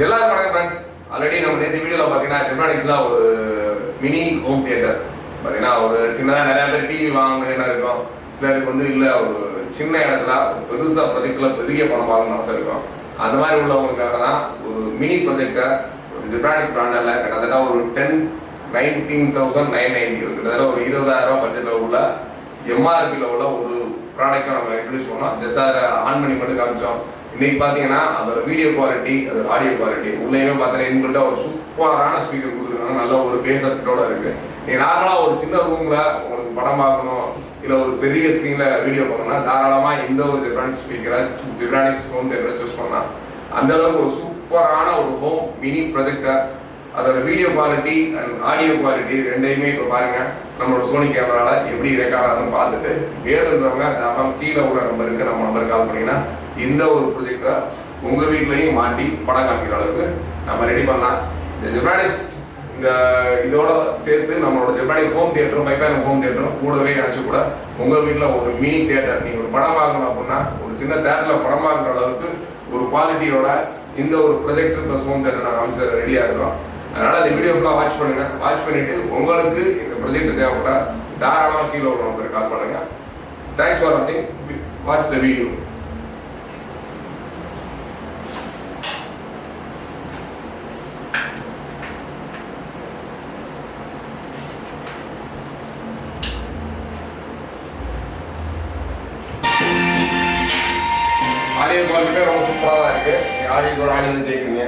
எல்லாரும் வணக்கம் friends. Already நம்ம நேற்று வீடியோவில் பார்த்தீங்கன்னா ஜெப்ரானிக்ஸில் ஒரு மினி ஹோம் தியேட்டர் பார்த்தீங்கன்னா ஒரு சின்னதாக நிறையா பேர் டிவி வாங்கணுன்னு இருக்கும். சிலருக்கு வந்து இல்லை ஒரு சின்ன இடத்துல பெருசாக ப்ரொஜெக்டில் பெரிய படம் பார்க்கணும்னு அவசியம் இருக்கும். அந்த மாதிரி உள்ளவங்களுக்காக தான் ஒரு மினி ப்ரொஜெக்டை ஜெப்ரானிக்ஸ் பிராண்டில் கிட்டத்தட்ட ஒரு 19,990 கிட்டத்தட்ட ஒரு 20,000 பட்ஜெட்டில் உள்ள எம்ஆர்பியில் உள்ள ஒரு ப்ராடக்டை நம்ம இன்ட்ரடியூஸ் பண்ணோம். ஜஸ்ட் அதை ஆன் பண்ணி மட்டும் காமிச்சோம். இன்னைக்கு பார்த்தீங்கன்னா அதோட வீடியோ குவாலிட்டி, அதோட ஆடியோ குவாலிட்டி உள்ளேயுமே பார்த்தீங்கன்னா எங்கள்கிட்ட ஒரு சூப்பரான ஸ்பீக்கர் கொடுத்துருக்காங்க. நல்ல ஒரு பேஸ் எஃபெக்டோட இருக்கு. நீங்கள் நார்மலாக ஒரு சின்ன ரூமில் உங்களுக்கு படம் பார்க்கணும், இல்லை ஒரு பெரிய ஸ்க்ரீனில் வீடியோ பார்க்கணும்னா தாராளமாக இந்த ஒரு ஜெப்ரானிக்ஸ் ஸ்பீக்கரை, ஜெப்ரானிக்ஸ் ஹோம் தியேட்டரை சூஸ் பண்ணலாம். அந்த அளவுக்கு ஒரு சூப்பரான ஒரு ஹோம் மினி ப்ரொஜெக்டர். அதோட video quality and audio quality ரெண்டையுமே இப்போ பாருங்க நம்மளோட சோனி கேமராவில் எப்படி ரெக்கார்ட் ஆகுதுன்னு பார்த்துட்டு வேணுன்றவங்க தாராளமாக கீழே உள்ள நம்பருக்கு நம்ம நம்பருக்கு கால் பண்ணிங்கன்னா இந்த ஒரு ப்ரொஜெக்டரை உங்கள் வீட்லையும் மாட்டி படம் காமிக்கிற அளவுக்கு நம்ம ரெடி பண்ணலாம். இந்த ஜெப்ரானிக்ஸ் இந்த இதோட சேர்த்து நம்மளோட ஜெப்ரானிக் ஹோம் தியேட்டரும் 5 ஹோம் தியேட்டரும் கூடவே நினச்சி கூட உங்கள் வீட்டில் ஒரு மினி தியேட்டர் நீங்கள் ஒரு படம் பார்க்கணும் அப்படின்னா ஒரு சின்ன தியேட்டரில் படம் பார்க்குற அளவுக்கு ஒரு குவாலிட்டியோட இந்த ஒரு ப்ரொஜெக்டர் ப்ளஸ் ஹோம் தியேட்டர் நாங்கள் அமைச்சர் ரெடியாக இருக்கிறோம். அதனால் இந்த வீடியோ ஃபுல்லாக வாட்ச் பண்ணுங்கள். வாட்ச் பண்ணிவிட்டு உங்களுக்கு இந்த ப்ரொஜெக்ட் தேவைப்பட தாராளமாக கீழே உள்ள நம்பருக்கு கால் பண்ணுங்கள். தேங்க்ஸ் ஃபார் வாட்சிங். Watch the video. ஆடியோ குவாலிட்டியுமே ரொம்ப சூப்பராக தான் இருக்குது. நீங்கள் ஆடியோக்கு ஒரு ஆடியோ வந்து கேட்குறீங்க.